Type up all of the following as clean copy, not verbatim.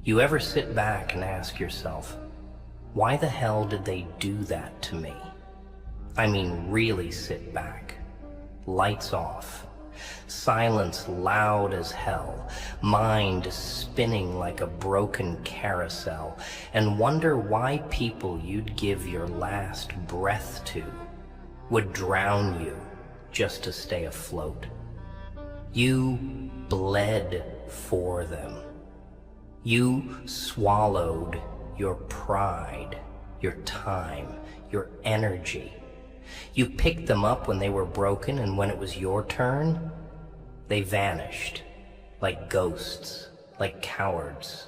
You ever sit back and ask yourself, why the hell did they do that to me? I mean, really sit back. Lights off. Silence loud as hell. Mind spinning like a broken carousel. And wonder why people you'd give your last breath to would drown you just to stay afloat. You bled for them. You swallowed your pride, your time, your energy. You picked them up when they were broken, and when it was your turn, they vanished like ghosts, like cowards.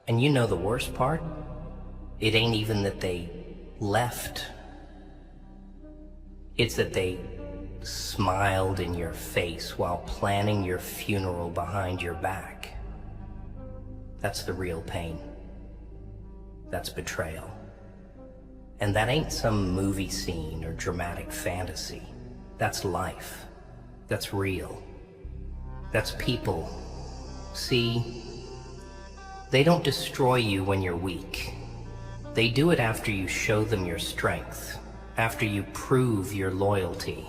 And you know the worst part? It ain't even that they left. It's that they smiled in your face while planning your funeral behind your back. That's the real pain. That's betrayal. And that ain't some movie scene or dramatic fantasy. That's life. That's real. That's people. See, they don't destroy you when you're weak. They do it after you show them your strength, after you prove your loyalty,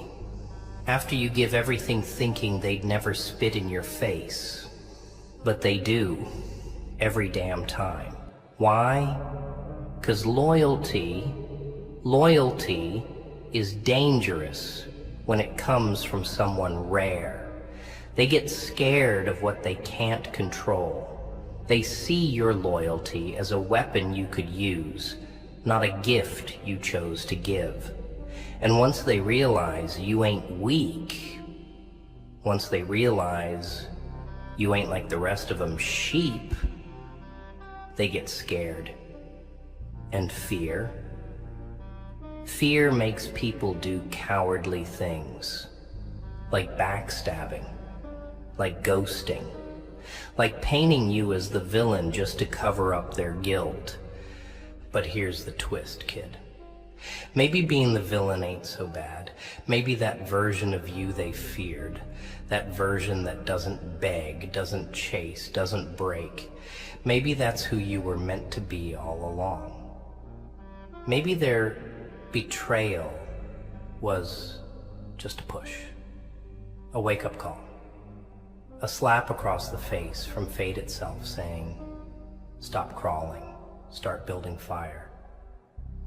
after you give everything thinking they'd never spit in your face. But they do, every damn time. Why? 'Cause loyalty is dangerous when it comes from someone rare. They get scared of what they can't control. They see your loyalty as a weapon you could use, not a gift you chose to give. And once they realize you ain't weak, once they realize you ain't like the rest of them sheep, they get scared. And fear? Fear makes people do cowardly things, like backstabbing, like ghosting, like painting you as the villain just to cover up their guilt. But here's the twist, kid. Maybe being the villain ain't so bad. Maybe that version of you they feared, that version that doesn't beg, doesn't chase, doesn't break, maybe that's who you were meant to be all along. Maybe their betrayal was just a push, a wake-up call, a slap across the face from fate itself saying, stop crawling, start building fire.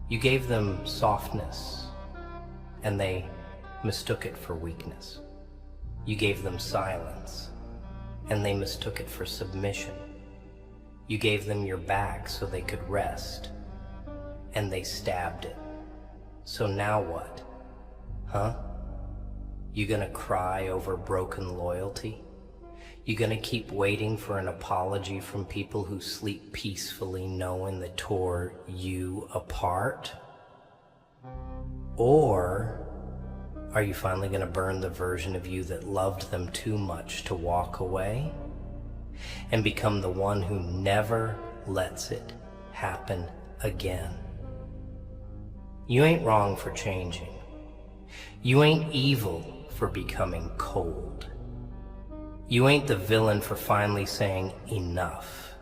You gave them softness, and they mistook it for weakness. You gave them silence, and they mistook it for submission. You gave them your back so they could rest, and they stabbed it. So now what? Huh? You gonna cry over broken loyalty? You gonna keep waiting for an apology from people who sleep peacefully knowing they tore you apart? Or are you finally gonna burn the version of you that loved them too much to walk away and become the one who never lets it happen again? You ain't wrong for changing. You ain't evil for becoming cold. You ain't the villain for finally saying enough.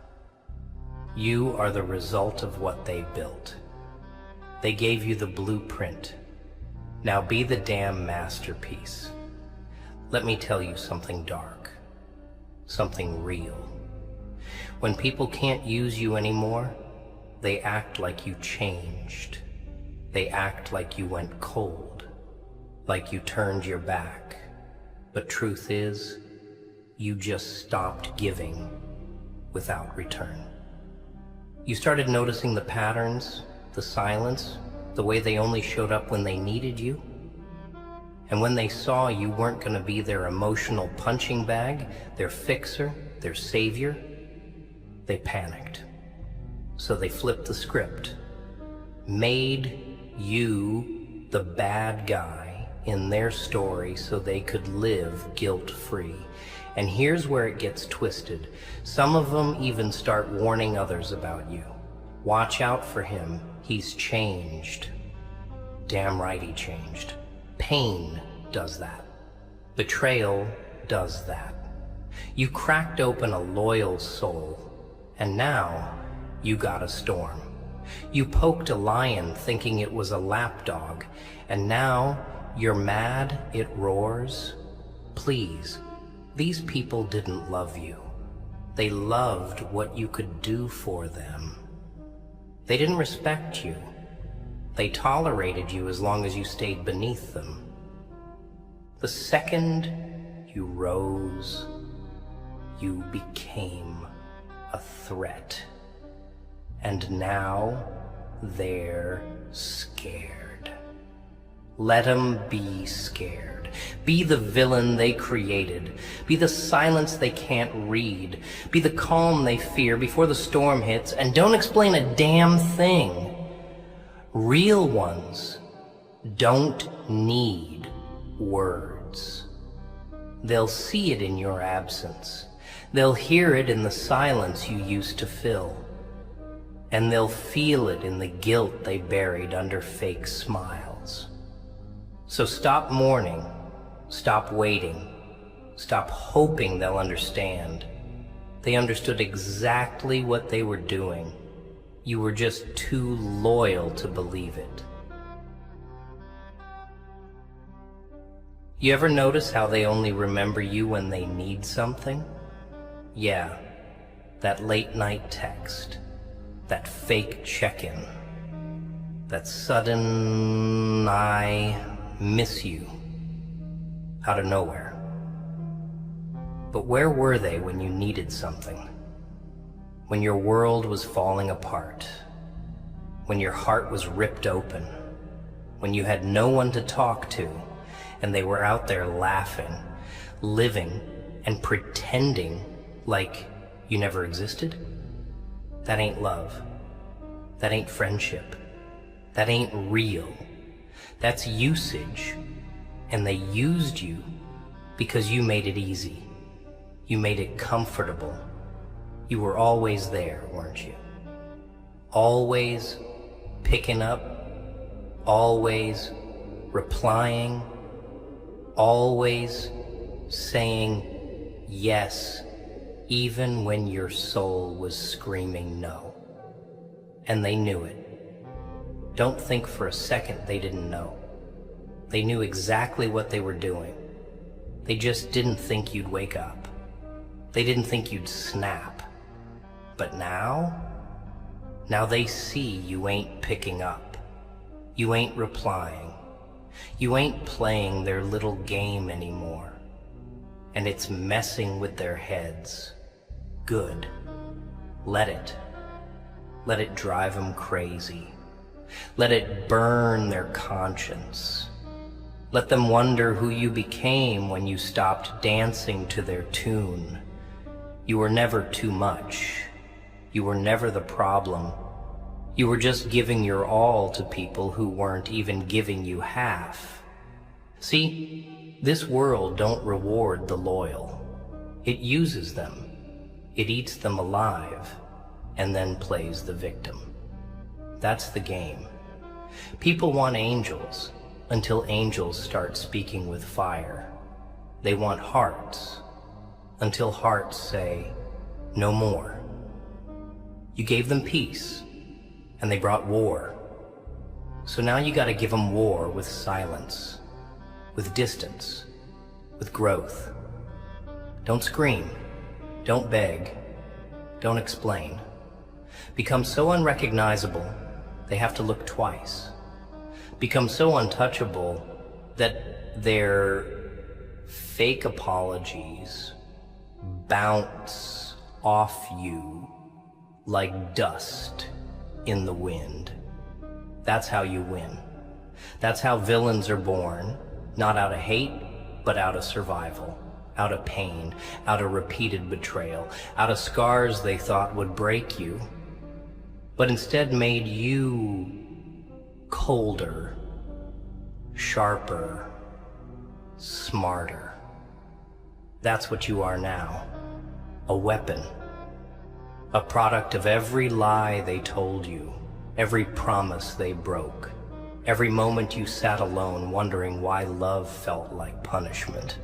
You are the result of what they built. They gave you the blueprint. Now be the damn masterpiece. Let me tell you something dark, something real. When people can't use you anymore, they act like you changed. They act like you went cold, like you turned your back. But truth is, you just stopped giving without return. You started noticing the patterns, the silence, the way they only showed up when they needed you. And when they saw you weren't going to be their emotional punching bag, their fixer, their savior, they panicked. So they flipped the script, made you the bad guy in their story so they could live guilt-free. And here's where it gets twisted. Some of them even start warning others about you. Watch out for him, he's changed. Damn right he changed. Pain does that. Betrayal does that. You cracked open a loyal soul, And now, you got a storm. You poked a lion thinking it was a lapdog, and now you're mad it roars. Please, these people didn't love you. They loved what you could do for them. They didn't respect you. They tolerated you as long as you stayed beneath them. The second you rose, you became a threat. And now they're scared. Let them be scared. Be the villain they created. Be the silence they can't read. Be the calm they fear before the storm hits, and don't explain a damn thing. Real ones don't need words. They'll see it in your absence. They'll hear it in the silence you used to fill. And they'll feel it in the guilt they buried under fake smiles. So stop mourning, stop waiting, stop hoping they'll understand. They understood exactly what they were doing. You were just too loyal to believe it. You ever notice how they only remember you when they need something? Yeah, that late night text. That fake check-in, that sudden I miss you out of nowhere. But where were they when you needed something? When your world was falling apart, when your heart was ripped open, when you had no one to talk to, and they were out there laughing, living, and pretending like you never existed? That ain't love. That ain't friendship. That ain't real. That's usage. And they used you because you made it easy. You made it comfortable. You were always there, weren't you? Always picking up, always replying, always saying yes, even when your soul was screaming no. And they knew it. Don't think for a second they didn't know. They knew exactly what they were doing. They just didn't think you'd wake up. They didn't think you'd snap. But now they see you ain't picking up. You ain't replying. You ain't playing their little game anymore. And it's messing with their heads. Good. Let it. Let it drive them crazy. Let it burn their conscience. Let them wonder who you became when you stopped dancing to their tune. You were never too much. You were never the problem. You were just giving your all to people who weren't even giving you half. See, this world don't reward the loyal. It uses them. It eats them alive, and then plays the victim. That's the game. People want angels until angels start speaking with fire. They want hearts until hearts say, no more. You gave them peace, and they brought war. So now you gotta give them war with silence, with distance, with growth. Don't scream. Don't beg. Don't explain. Become so unrecognizable, they have to look twice. Become so untouchable that their fake apologies bounce off you like dust in the wind. That's how you win. That's how villains are born, not out of hate, but out of survival. Out of pain, out of repeated betrayal, out of scars they thought would break you, but instead made you colder, sharper, smarter. That's what you are now. A weapon. A product of every lie they told you, every promise they broke, every moment you sat alone wondering why love felt like punishment.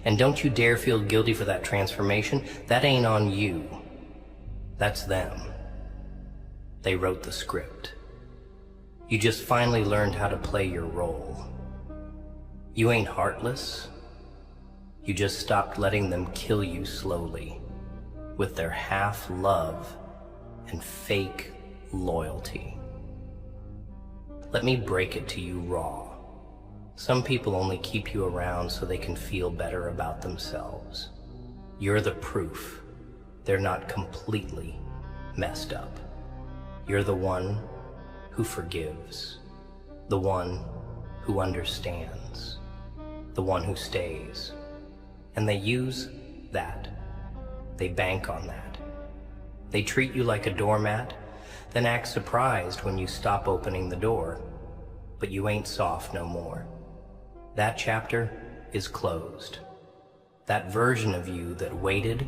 And don't you dare feel guilty for that transformation. That ain't on you. That's them. They wrote the script. You just finally learned how to play your role. You ain't heartless. You just stopped letting them kill you slowly with their half love and fake loyalty. Let me break it to you raw. Some people only keep you around so they can feel better about themselves. You're the proof they're not completely messed up. You're the one who forgives, the one who understands, the one who stays. And they use that. They bank on that. They treat you like a doormat, then act surprised when you stop opening the door. But you ain't soft no more. That chapter is closed. That version of you that waited,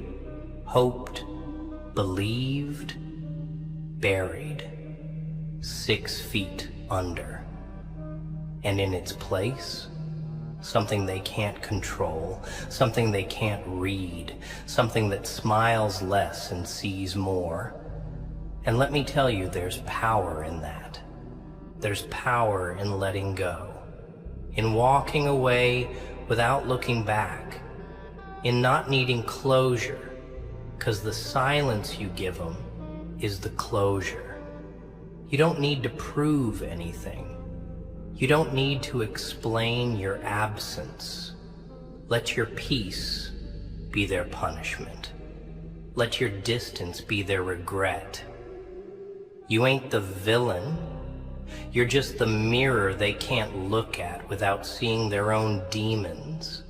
hoped, believed, buried 6 feet under. And in its place, something they can't control, something they can't read, something that smiles less and sees more. And let me tell you, there's power in that. There's power in letting go, in walking away without looking back, in not needing closure, because the silence you give them is the closure. You don't need to prove anything. You don't need to explain your absence. Let your peace be their punishment. Let your distance be their regret. You ain't the villain. You're just the mirror they can't look at without seeing their own demons.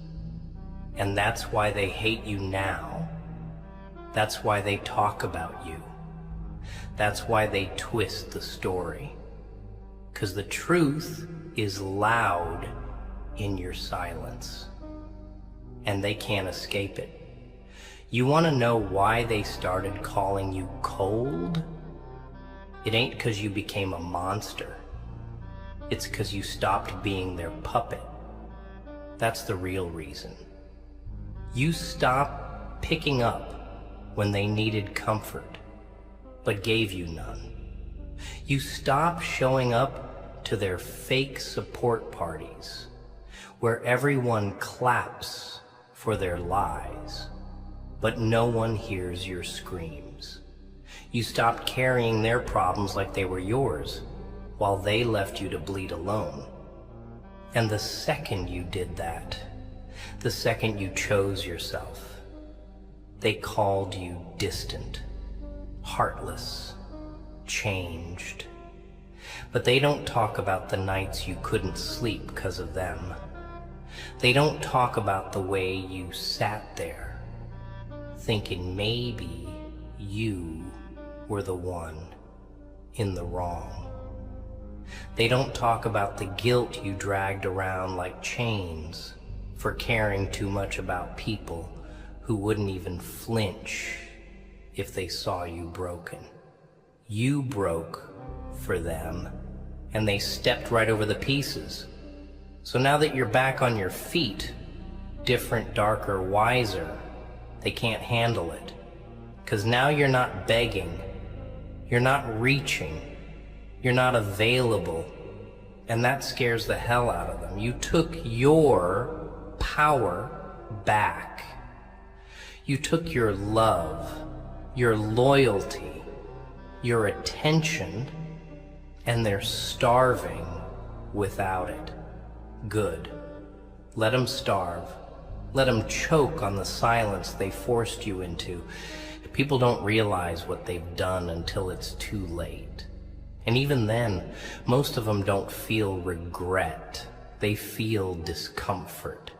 And that's why they hate you now. That's why they talk about you. That's why they twist the story. 'Cause the truth is loud in your silence, and they can't escape it. You want to know why they started calling you cold? It ain't 'cause you became a monster. It's 'cause you stopped being their puppet. That's the real reason. You stopped picking up when they needed comfort, but gave you none. You stopped showing up to their fake support parties, where everyone claps for their lies, but no one hears your screams. You stopped carrying their problems like they were yours, while they left you to bleed alone. And the second you did that, the second you chose yourself, they called you distant, heartless, changed. But they don't talk about the nights you couldn't sleep because of them. They don't talk about the way you sat there, thinking maybe you were the one in the wrong. They don't talk about the guilt you dragged around like chains for caring too much about people who wouldn't even flinch if they saw you broken. You broke for them, and they stepped right over the pieces. So now that you're back on your feet, different, darker, wiser, they can't handle it. 'Cause now you're not begging, you're not reaching, you're not available, and that scares the hell out of them. You took your power back. You took your love, your loyalty, your attention, and they're starving without it. Good. Let them starve. Let them choke on the silence they forced you into. People don't realize what they've done until it's too late. And even then, most of them don't feel regret. They feel discomfort.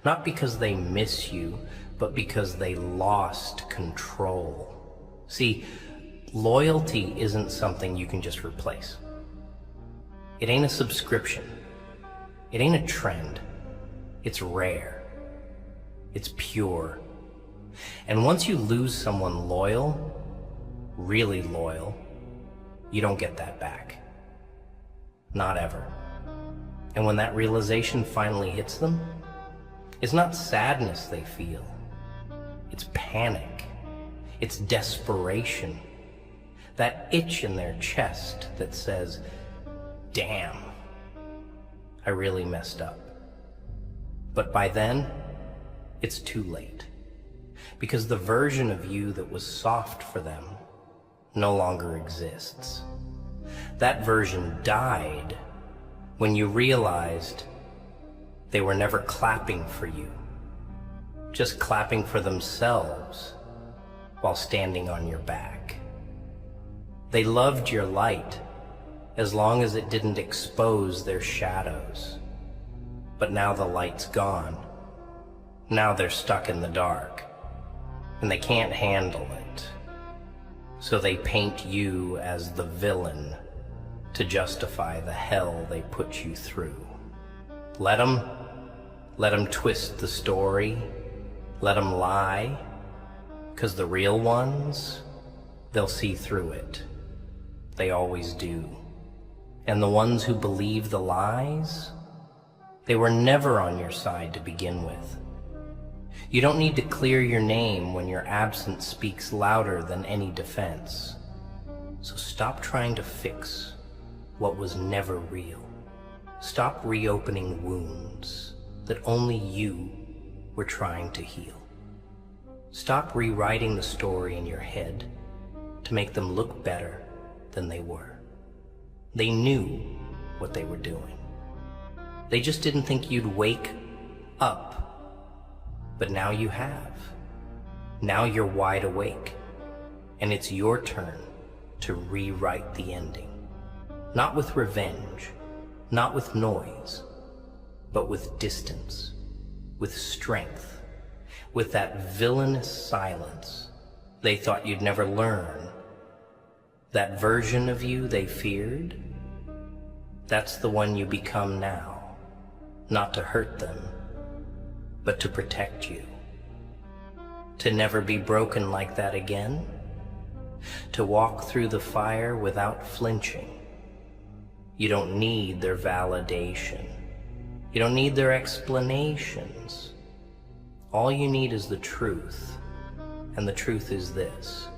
Not because they miss you, but because they lost control. See, loyalty isn't something you can just replace. It ain't a subscription. It ain't a trend. It's rare. It's pure. And once you lose someone loyal, really loyal, you don't get that back. Not ever. And when that realization finally hits them, it's not sadness they feel. It's panic. It's desperation. That itch in their chest that says, damn, I really messed up. But by then, it's too late. Because the version of you that was soft for them no longer exists. That version died when you realized they were never clapping for you, just clapping for themselves while standing on your back. They loved your light as long as it didn't expose their shadows. But now the light's gone. Now they're stuck in the dark, and they can't handle it. So they paint you as the villain to justify the hell they put you through. Let them twist the story, let them lie, 'cause the real ones, they'll see through it. They always do. And the ones who believe the lies, they were never on your side to begin with. You don't need to clear your name when your absence speaks louder than any defense. So stop trying to fix what was never real. Stop reopening wounds that only you were trying to heal. Stop rewriting the story in your head to make them look better than they were. They knew what they were doing. They just didn't think you'd wake up. But now you have. Now you're wide awake. And it's your turn to rewrite the ending. Not with revenge, not with noise, but with distance, with strength, with that villainous silence they thought you'd never learn. That version of you they feared, that's the one you become now, not to hurt them, but to protect you. To never be broken like that again, to walk through the fire without flinching. You don't need their validation. You don't need their explanations. All you need is the truth, and the truth is this.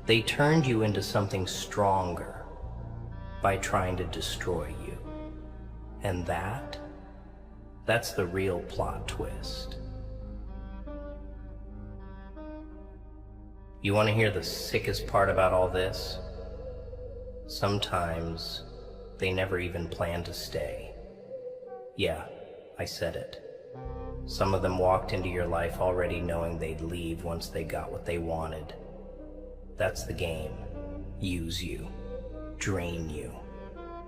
They turned you into something stronger by trying to destroy you. And that's the real plot twist. You want to hear the sickest part about all this? Sometimes they never even plan to stay. Yeah, I said it. Some of them walked into your life already knowing they'd leave once they got what they wanted. That's the game. Use you, drain you,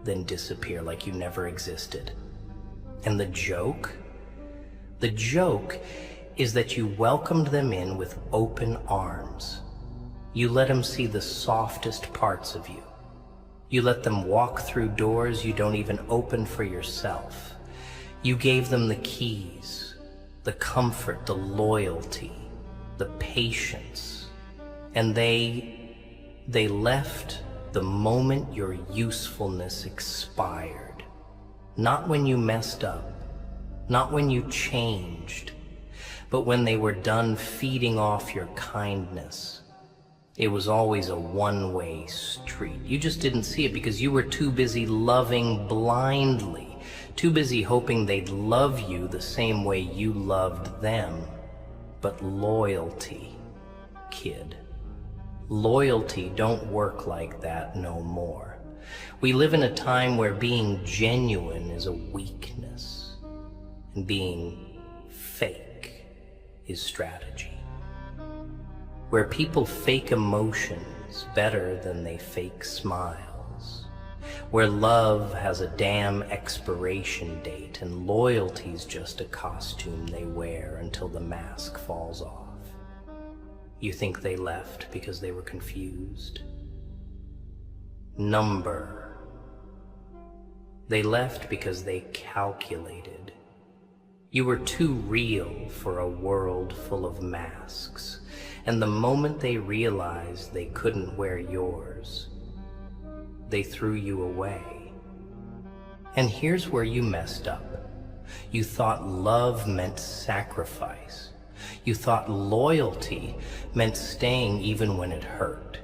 then disappear like you never existed. And the joke is that you welcomed them in with open arms. You let them see the softest parts of you. You let them walk through doors you don't even open for yourself. You gave them the keys, the comfort, the loyalty, the patience. And they left the moment your usefulness expired. Not when you messed up, not when you changed, but when they were done feeding off your kindness. It was always a one-way street. You just didn't see it because you were too busy loving blindly, too busy hoping they'd love you the same way you loved them. But loyalty, kid, loyalty don't work like that no more. We live in a time where being genuine is a weakness, and being fake is strategy. Where people fake emotions better than they fake smiles. Where love has a damn expiration date and loyalty's just a costume they wear until the mask falls off. You think they left because they were confused? Number. They left because they calculated. You were too real for a world full of masks. And the moment they realized they couldn't wear yours, they threw you away. And here's where you messed up. You thought love meant sacrifice. You thought loyalty meant staying even when it hurt.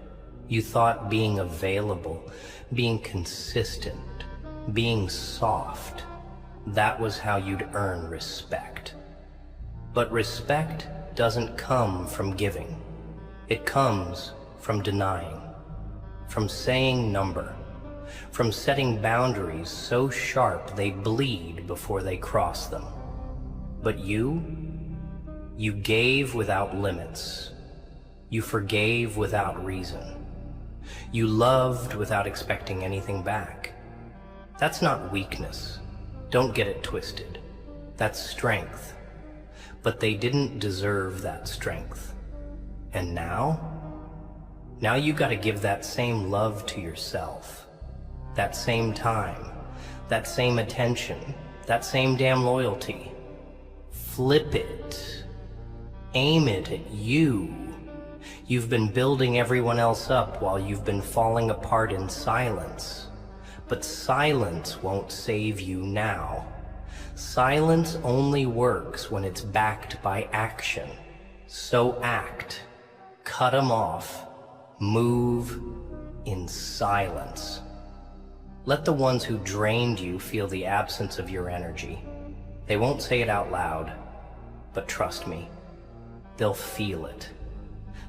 You thought being available, being consistent, being soft, that was how you'd earn respect. But respect doesn't come from giving. It comes from denying, from saying number, from setting boundaries so sharp they bleed before they cross them. But you gave without limits. You forgave without reason. You loved without expecting anything back. That's not weakness. Don't get it twisted. That's strength. But they didn't deserve that strength. And now you gotta give that same love to yourself. That same time, that same attention, that same damn loyalty. Flip it. Aim it at you. You've been building everyone else up while you've been falling apart in silence. But silence won't save you now. Silence only works when it's backed by action. So act. Cut 'em off. Move in silence. Let the ones who drained you feel the absence of your energy. They won't say it out loud, but trust me, they'll feel it.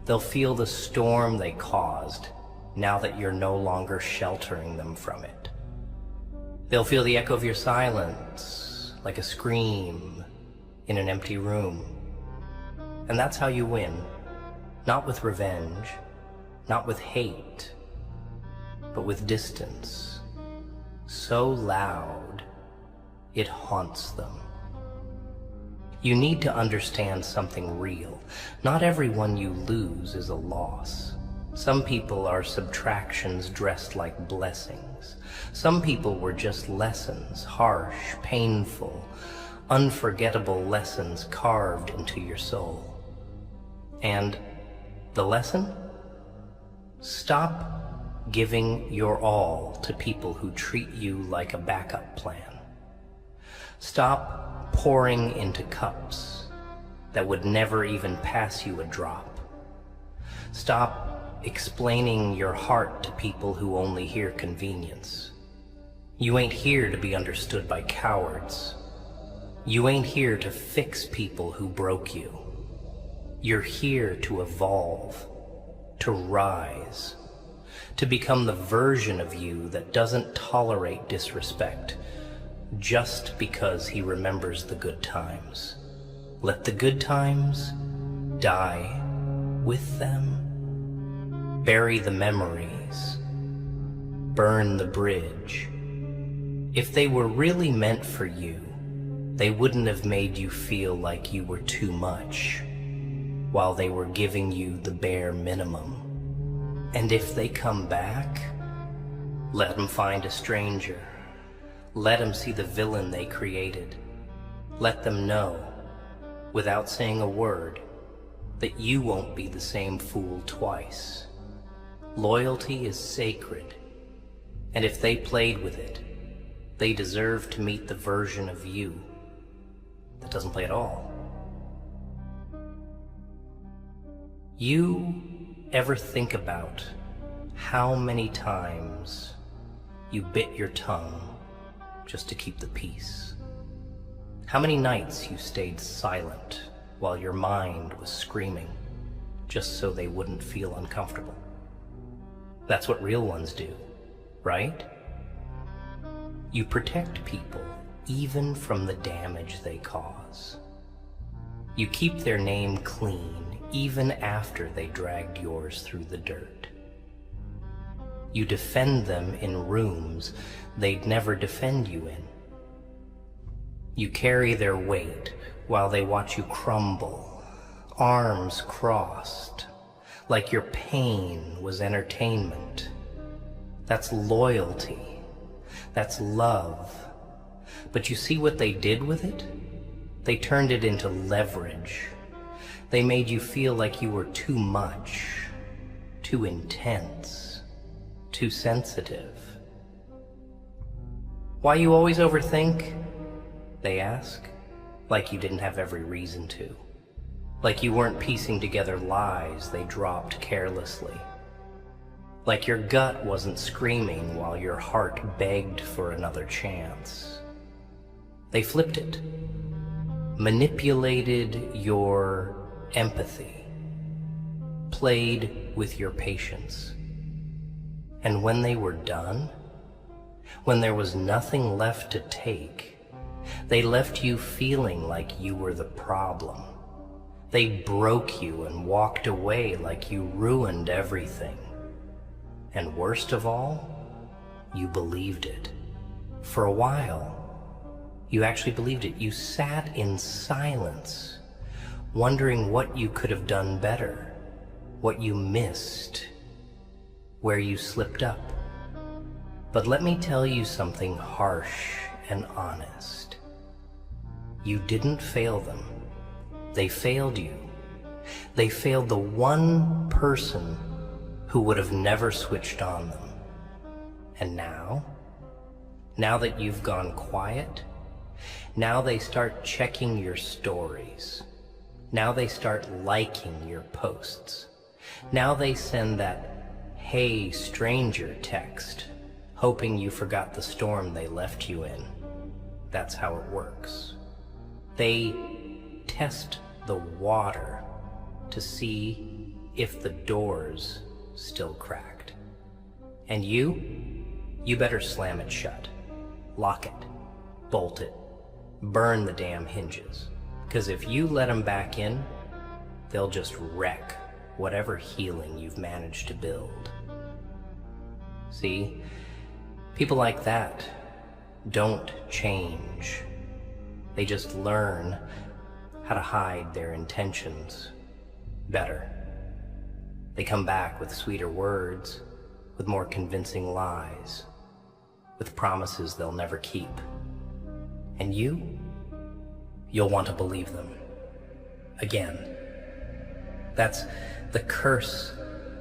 They'll feel the storm they caused now that you're no longer sheltering them from it. They'll feel the echo of your silence, like a scream in an empty room. And that's how you win. Not with revenge, not with hate, but with distance. So loud, it haunts them. You need to understand something real. Not everyone you lose is a loss. Some people are subtractions dressed like blessings. Some people were just lessons, harsh, painful, unforgettable lessons carved into your soul. And the lesson? Stop giving your all to people who treat you like a backup plan. Stop pouring into cups that would never even pass you a drop. Stop explaining your heart to people who only hear convenience. You ain't here to be understood by cowards. You ain't here to fix people who broke you. You're here to evolve, to rise, to become the version of you that doesn't tolerate disrespect just because he remembers the good times. Let the good times die with them. Bury the memories. Burn the bridge. If they were really meant for you, they wouldn't have made you feel like you were too much, while they were giving you the bare minimum. And if they come back, let them find a stranger. Let them see the villain they created. Let them know, without saying a word, that you won't be the same fool twice. Loyalty is sacred, and if they played with it, they deserve to meet the version of you that doesn't play at all. You ever think about how many times you bit your tongue just to keep the peace? How many nights you stayed silent while your mind was screaming just so they wouldn't feel uncomfortable? That's what real ones do, right? You protect people even from the damage they cause. You keep their name clean even after they dragged yours through the dirt. You defend them in rooms they'd never defend you in. You carry their weight while they watch you crumble, arms crossed, like your pain was entertainment. That's loyalty. That's love. But you see what they did with it? They turned it into leverage. They made you feel like you were too much, too intense, too sensitive. Why you always overthink? They ask, like you didn't have every reason to. Like you weren't piecing together lies they dropped carelessly. Like your gut wasn't screaming while your heart begged for another chance. They flipped it, manipulated your empathy, played with your patience. And when they were done, when there was nothing left to take, they left you feeling like you were the problem. They broke you and walked away like you ruined everything. And worst of all, you believed it. For a while, you actually believed it. You sat in silence, wondering what you could have done better, what you missed, where you slipped up. But let me tell you something harsh and honest. You didn't fail them. They failed you. They failed the one person who would have never switched on them. And now that you've gone quiet, now they start checking your stories. Now they start liking your posts. Now they send that "Hey, stranger" text, hoping you forgot the storm they left you in. That's how it works. They test the water to see if the door's still cracked. And you better slam it shut. Lock it. Bolt it. Burn the damn hinges. Because if you let them back in, they'll just wreck whatever healing you've managed to build. See? People like that don't change. They just learn how to hide their intentions better. They come back with sweeter words, with more convincing lies, with promises they'll never keep. And you'll want to believe them again. That's the curse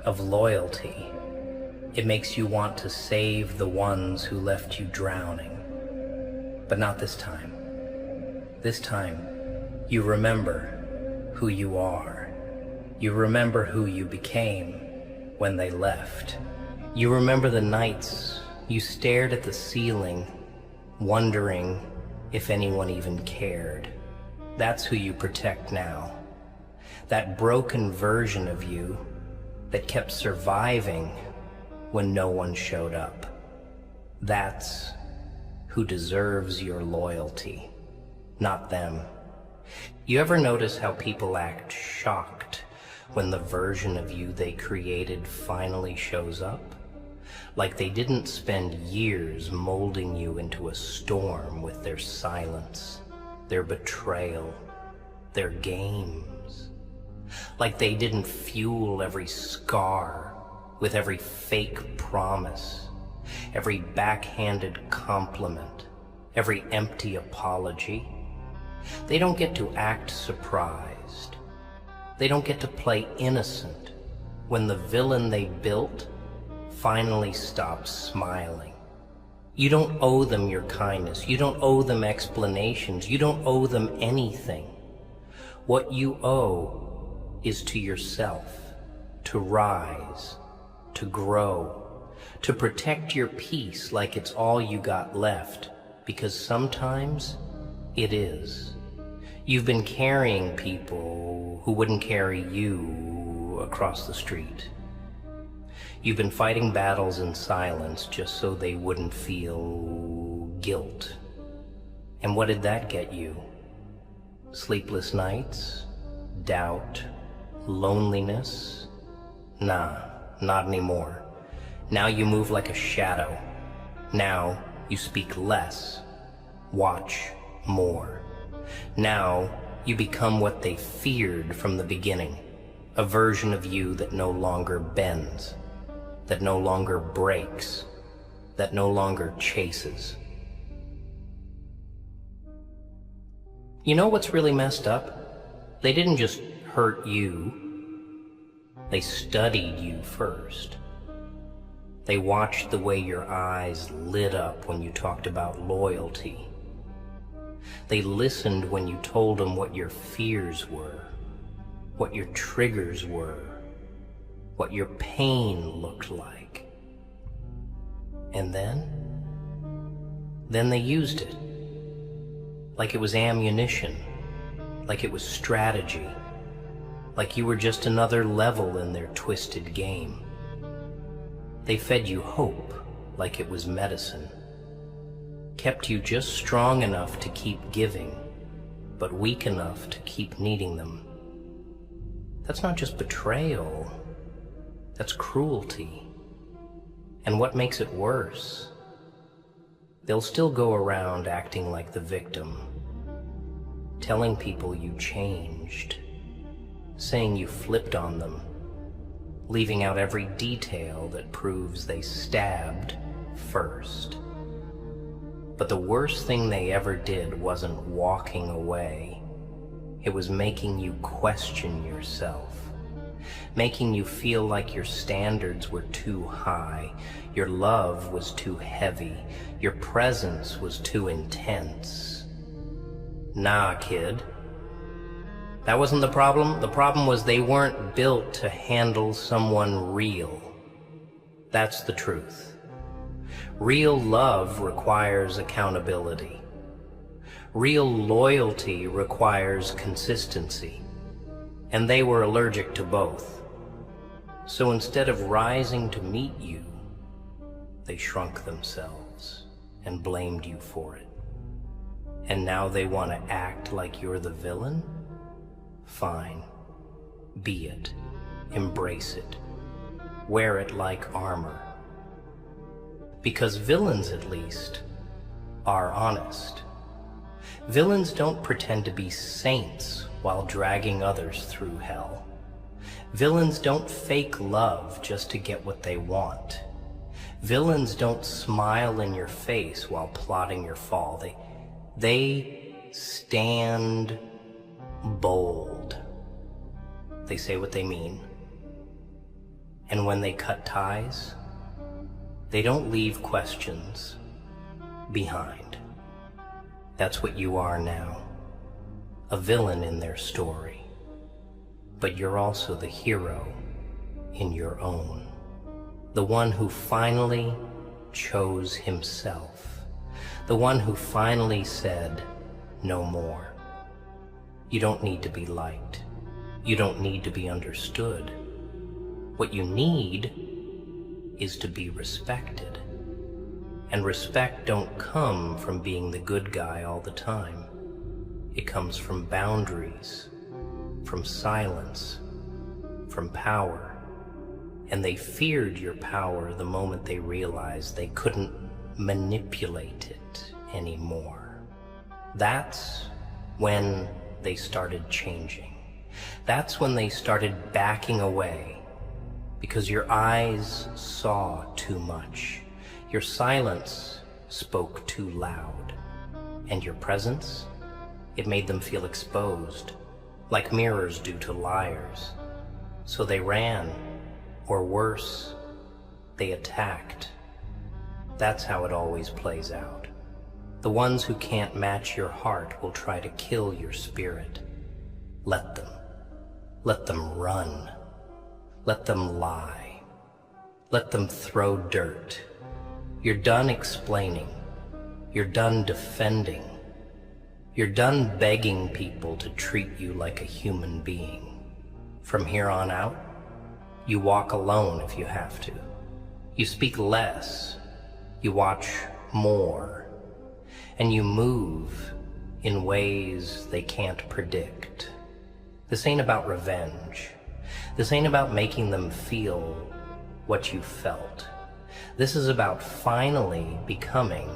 of loyalty. It makes you want to save the ones who left you drowning. But not this time. This time, you remember who you are. You remember who you became when they left. You remember the nights you stared at the ceiling, wondering if anyone even cared. That's who you protect now. That broken version of you that kept surviving when no one showed up. That's who deserves your loyalty, not them. You ever notice how people act shocked when the version of you they created finally shows up? Like they didn't spend years molding you into a storm with their silence, their betrayal, their games. Like they didn't fuel every scar with every fake promise, every backhanded compliment, every empty apology. They don't get to act surprised. They don't get to play innocent when the villain they built finally stops smiling. You don't owe them your kindness. You don't owe them explanations. You don't owe them anything. What you owe is to yourself, to rise, to grow, to protect your peace like it's all you got left, because sometimes it is. You've been carrying people who wouldn't carry you across the street. You've been fighting battles in silence just so they wouldn't feel guilt. And what did that get you? Sleepless nights? Doubt? Loneliness? Nah, not anymore. Now you move like a shadow. Now you speak less. Watch more. Now you become what they feared from the beginning. A version of you that no longer bends, that no longer breaks, that no longer chases. You know what's really messed up? They didn't just hurt you. They studied you first. They watched the way your eyes lit up when you talked about loyalty. They listened when you told them what your fears were, what your triggers were, what your pain looked like. And then they used it. Like it was ammunition, like it was strategy, like you were just another level in their twisted game. They fed you hope like it was medicine, kept you just strong enough to keep giving, but weak enough to keep needing them. That's not just betrayal, that's cruelty. And what makes it worse? They'll still go around acting like the victim, telling people you changed, saying you flipped on them, leaving out every detail that proves they stabbed first. But the worst thing they ever did wasn't walking away. It was making you question yourself, making you feel like your standards were too high, your love was too heavy, your presence was too intense. Nah, kid. That wasn't the problem. The problem was they weren't built to handle someone real. That's the truth. Real love requires accountability. Real loyalty requires consistency. And they were allergic to both. So instead of rising to meet you, they shrunk themselves and blamed you for it. And now they want to act like you're the villain? Fine. Be it. Embrace it. Wear it like armor. Because villains, at least, are honest. Villains don't pretend to be saints while dragging others through hell. Villains don't fake love just to get what they want. Villains don't smile in your face while plotting your fall. They stand bold. They say what they mean. And when they cut ties, they don't leave questions behind. That's what you are now, a villain in their story. But you're also the hero in your own, the one who finally chose himself, the one who finally said, no more. You don't need to be liked. You don't need to be understood. What you need is to be respected. And respect don't come from being the good guy all the time. It comes from boundaries, from silence, from power. And they feared your power the moment they realized they couldn't manipulate it anymore. That's when they started changing. That's when they started backing away, because your eyes saw too much. Your silence spoke too loud. And your presence, it made them feel exposed, like mirrors do to liars. So they ran, or worse, they attacked. That's how it always plays out. The ones who can't match your heart will try to kill your spirit. Let them. Let them run. Let them lie. Let them throw dirt. You're done explaining. You're done defending. You're done begging people to treat you like a human being. From here on out, you walk alone if you have to. You speak less. You watch more. And you move in ways they can't predict. This ain't about revenge. This ain't about making them feel what you felt. This is about finally becoming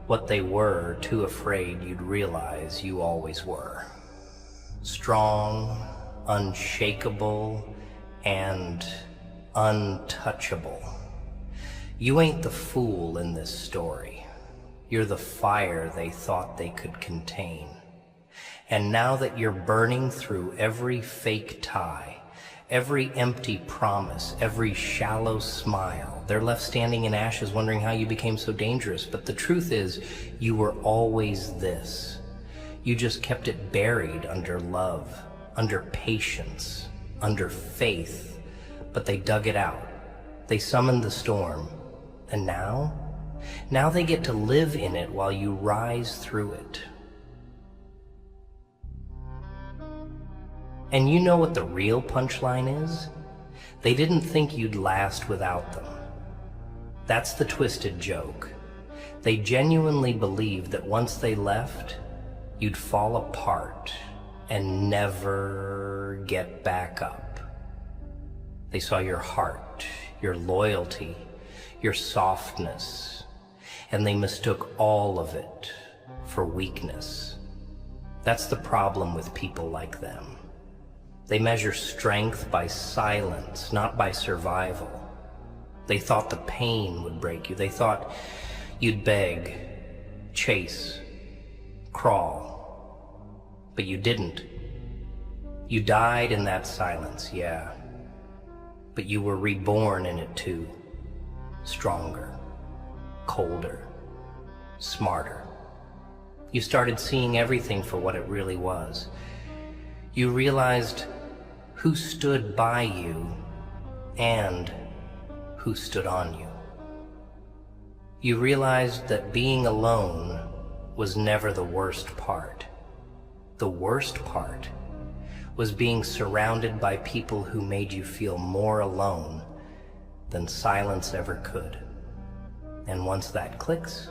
what they were too afraid you'd realize you always were. Strong, unshakable, and untouchable. You ain't the fool in this story. You're the fire they thought they could contain. And now that you're burning through every fake tie, every empty promise, every shallow smile, they're left standing in ashes wondering how you became so dangerous. But the truth is, you were always this. You just kept it buried under love, under patience, under faith. but they dug it out. They summoned the storm. And now they get to live in it while you rise through it. And you know what the real punchline is? They didn't think you'd last without them. That's the twisted joke. They genuinely believed that once they left, you'd fall apart and never get back up. They saw your heart, your loyalty, your softness, and they mistook all of it for weakness. That's the problem with people like them. They measure strength by silence, not by survival. They thought the pain would break you. They thought you'd beg, chase, crawl. But you didn't. You died in that silence, yeah. But you were reborn in it too. Stronger, colder, smarter. You started seeing everything for what it really was. You realized who stood by you and who stood on you. You realized that being alone was never the worst part. The worst part was being surrounded by people who made you feel more alone than silence ever could. And once that clicks,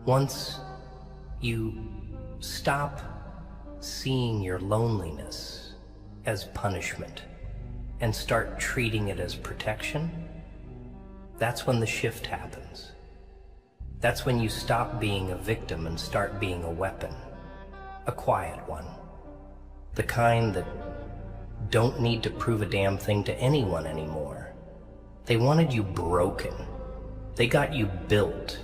once you stop seeing your loneliness as punishment and start treating it as protection, that's when the shift happens. That's when you stop being a victim and start being a weapon, a quiet one, the kind that don't need to prove a damn thing to anyone anymore. They wanted you broken. They got you built.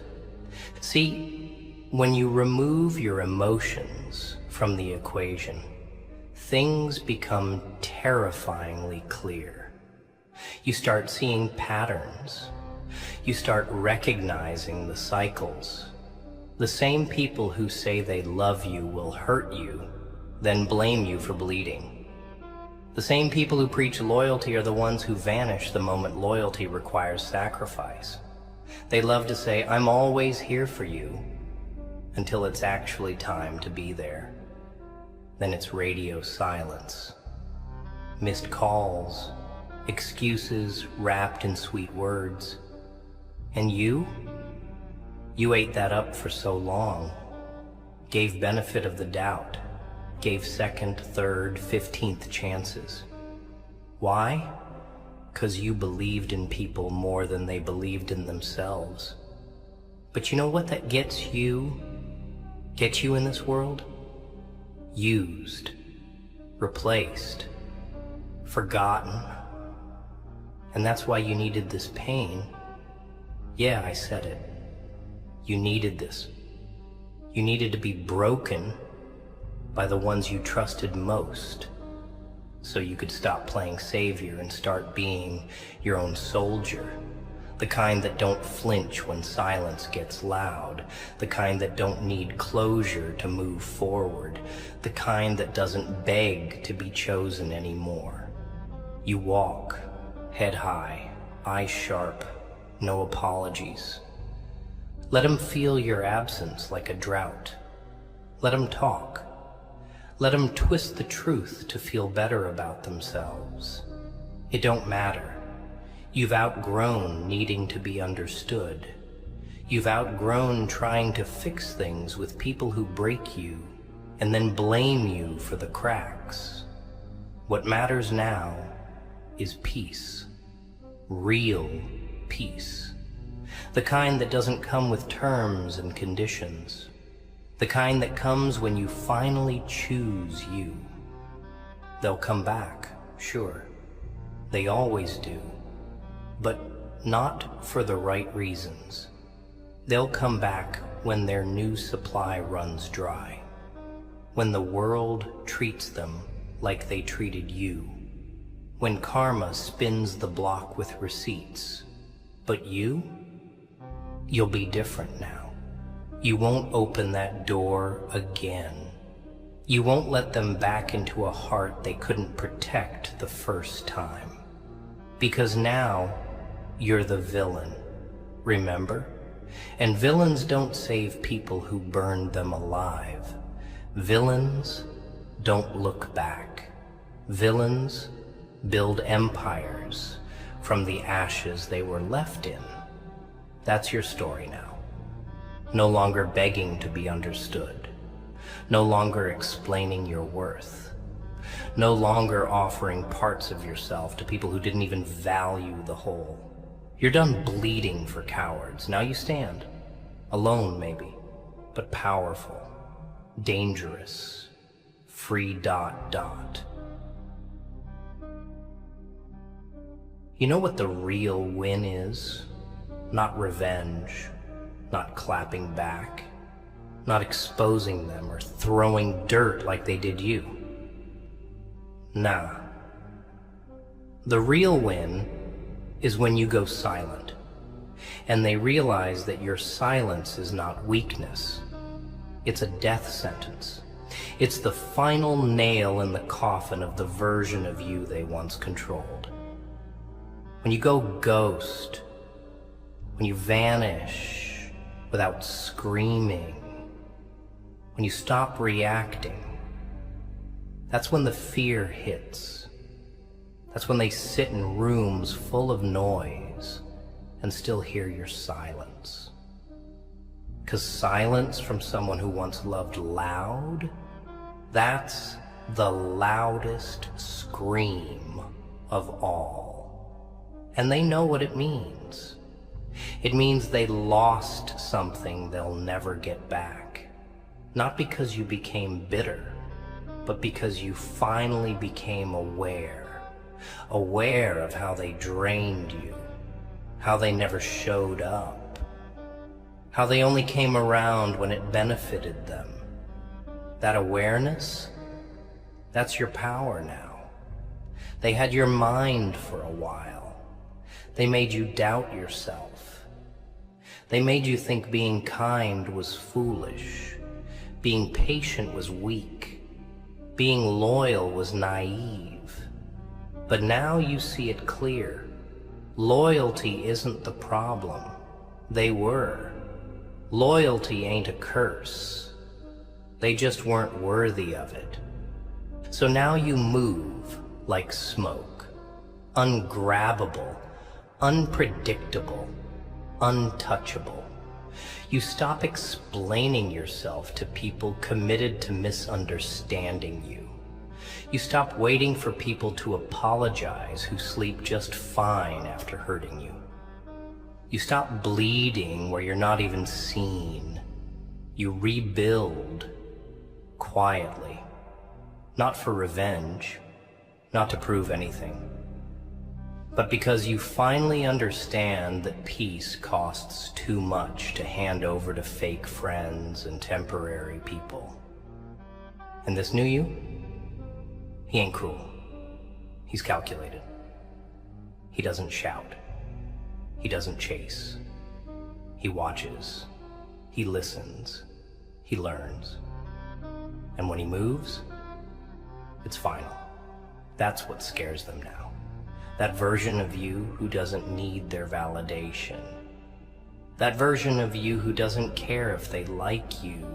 See, when you remove your emotions from the equation, things become terrifyingly clear. You start seeing patterns. You start recognizing the cycles. The same people who say they love you will hurt you, then blame you for bleeding. The same people who preach loyalty are the ones who vanish the moment loyalty requires sacrifice. They love to say, "I'm always here for you," until it's actually time to be there. Then it's radio silence, missed calls, excuses wrapped in sweet words. And you ate that up for so long, gave benefit of the doubt, gave second, third, 15th chances. Why? 'Cause you believed in people more than they believed in themselves. But you know what that gets you in this world? Used, replaced, forgotten. And that's why you needed this pain. Yeah, I said it. You needed this. You needed to be broken by the ones you trusted most, so you could stop playing savior and start being your own soldier. The kind that don't flinch when silence gets loud. The kind that don't need closure to move forward. The kind that doesn't beg to be chosen anymore. You walk, head high, eyes sharp, no apologies. Let them feel your absence like a drought. Let them talk. Let them twist the truth to feel better about themselves. It don't matter. You've outgrown needing to be understood. You've outgrown trying to fix things with people who break you and then blame you for the cracks. What matters now is peace. Real peace. The kind that doesn't come with terms and conditions. The kind that comes when you finally choose you. They'll come back, sure. They always do. But not for the right reasons. They'll come back when their new supply runs dry. When the world treats them like they treated you. When karma spins the block with receipts. But you'll be different now. You won't open that door again. You won't let them back into a heart they couldn't protect the first time. Because now you're the villain, remember? And villains don't save people who burned them alive. Villains don't look back. Villains build empires from the ashes they were left in. That's your story now. No longer begging to be understood. No longer explaining your worth. No longer offering parts of yourself to people who didn't even value the whole. You're done bleeding for cowards. Now you stand. Alone, maybe, but powerful, dangerous, free ... You know what the real win is? Not revenge, not clapping back, not exposing them or throwing dirt like they did you. Nah. The real win is when you go silent, and they realize that your silence is not weakness. It's a death sentence. It's the final nail in the coffin of the version of you they once controlled. When you go ghost, when you vanish without screaming, when you stop reacting, that's when the fear hits. That's when they sit in rooms full of noise and still hear your silence. 'Cause silence from someone who once loved loud, that's the loudest scream of all. And they know what it means. It means they lost something they'll never get back. Not because you became bitter, but because you finally became aware of how they drained you, how they never showed up, how they only came around when it benefited them. That awareness, that's your power now. They had your mind for a while. They made you doubt yourself. They made you think being kind was foolish, being patient was weak, being loyal was naive. But now you see it clear. Loyalty isn't the problem. They were. Loyalty ain't a curse. They just weren't worthy of it. So now you move like smoke. Ungrabbable, unpredictable, untouchable. You stop explaining yourself to people committed to misunderstanding you. You stop waiting for people to apologize who sleep just fine after hurting you. You stop bleeding where you're not even seen. You rebuild quietly, not for revenge, not to prove anything, but because you finally understand that peace costs too much to hand over to fake friends and temporary people. And this new you? He ain't cruel. He's calculated. He doesn't shout. He doesn't chase. He watches. He listens. He learns. And when he moves, it's final. That's what scares them now. That version of you who doesn't need their validation. That version of you who doesn't care if they like you,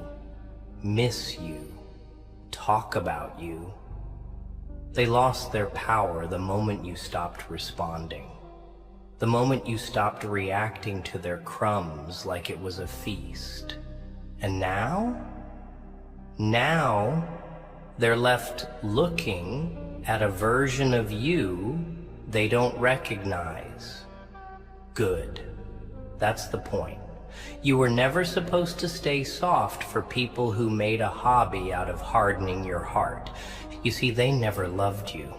miss you, talk about you. They lost their power the moment you stopped responding. The moment you stopped reacting to their crumbs like it was a feast. And now they're left looking at a version of you they don't recognize. Good. That's the point. You were never supposed to stay soft for people who made a hobby out of hardening your heart. You see, they never loved you.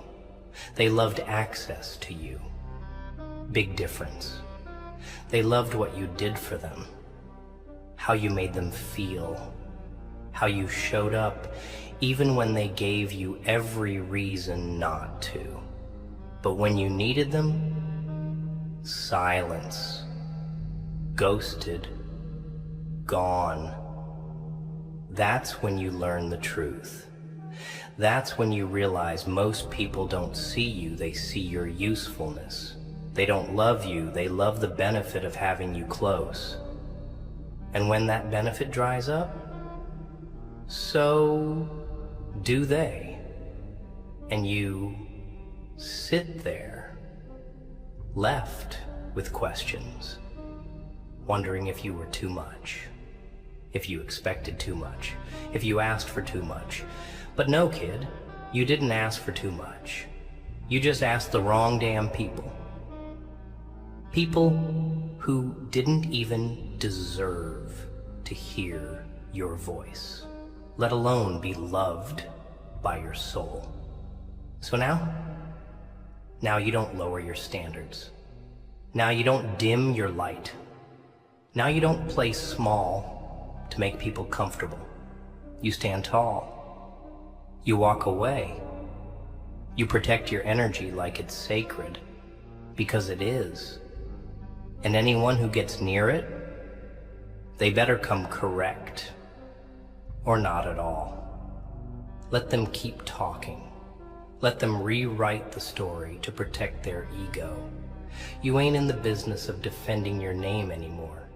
They loved access to you. Big difference. They loved what you did for them, how you made them feel, how you showed up even when they gave you every reason not to. But when you needed them, silence, ghosted, gone. That's when you learn the truth. That's when you realize most people don't see you, they see your usefulness. They don't love you, they love the benefit of having you close. And when that benefit dries up, so do they. And you sit there, left with questions, wondering if you were too much, if you expected too much, if you asked for too much. But no, kid, you didn't ask for too much. You just asked the wrong damn people. People who didn't even deserve to hear your voice, let alone be loved by your soul. So now you don't lower your standards. Now you don't dim your light. Now you don't play small to make people comfortable. You stand tall. You walk away. You protect your energy like it's sacred, because it is. And anyone who gets near it, they better come correct, or not at all. Let them keep talking. Let them rewrite the story to protect their ego. You ain't in the business of defending your name anymore.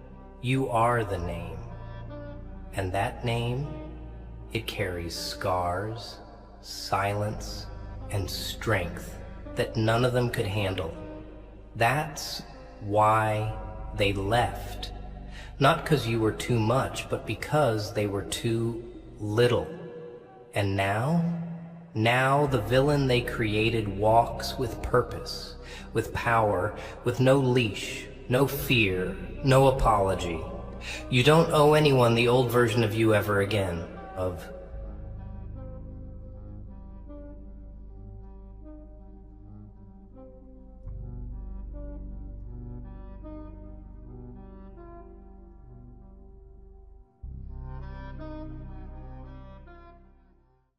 You are the name. And that name, it carries scars, silence, and strength that none of them could handle. That's why they left. Not because you were too much, but because they were too little. And now the villain they created walks with purpose, with power, with no leash, no fear, no apology. You don't owe anyone the old version of you ever again, of